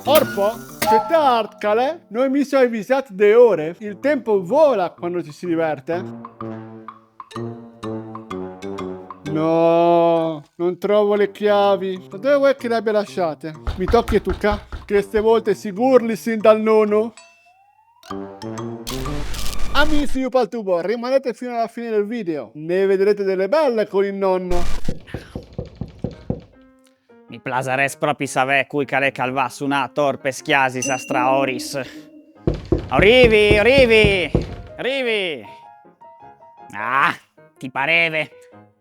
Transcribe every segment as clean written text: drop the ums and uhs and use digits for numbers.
Orpo, c'è tardi, Cale? Noi mi sono avvisato de ore. Il tempo vola quando ci si diverte. No, non trovo le chiavi. Ma dove vuoi che le abbia lasciate? Mi tocchi tu, ca? Che queste volte si gurli sin dal nono. Amici di Paltubo, rimanete fino alla fine del video. Ne vedrete delle belle con il nonno. Mi plasares proprio savè cui cale calvà su una torpe schiasis astra oris. Arrivi, arrivi, arrivi. Ah, ti pareve.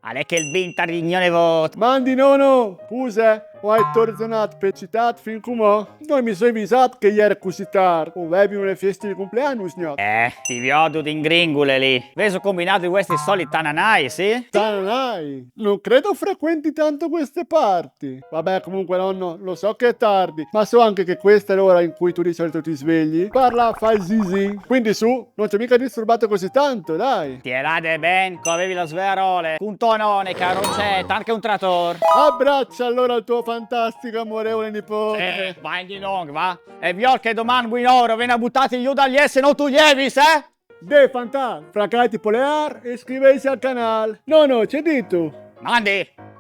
Ale che il binta rignone vot. Mandi nono, scuse, o hai tornato per citat fin come? Non mi sono avvisato che ieri così tardi. O avevi una festa di compleanno, signor? Ti viodo d'ingringule lì. Veso combinato di questi soliti tananai, sì? Tanai, non credo frequenti tanto queste parti. Vabbè, comunque nonno, lo so che è tardi, ma so anche che questa è l'ora in cui tu di solito ti svegli. Parla, fai zizi. Quindi su, non ti ho mica disturbato così tanto, dai. Ti erade ben, co avevi la sverole. Un tonone, caroncetta, anche un trator. Abbraccia allora il tuo fantastico amorevole nipote. Vai di long, va? E viol che domani buinoro viene buttati giù dagli esse non tu lievis, eh? De fantastico, fracati polear e iscriversi al canale. No, no, c'è dito. Mandi!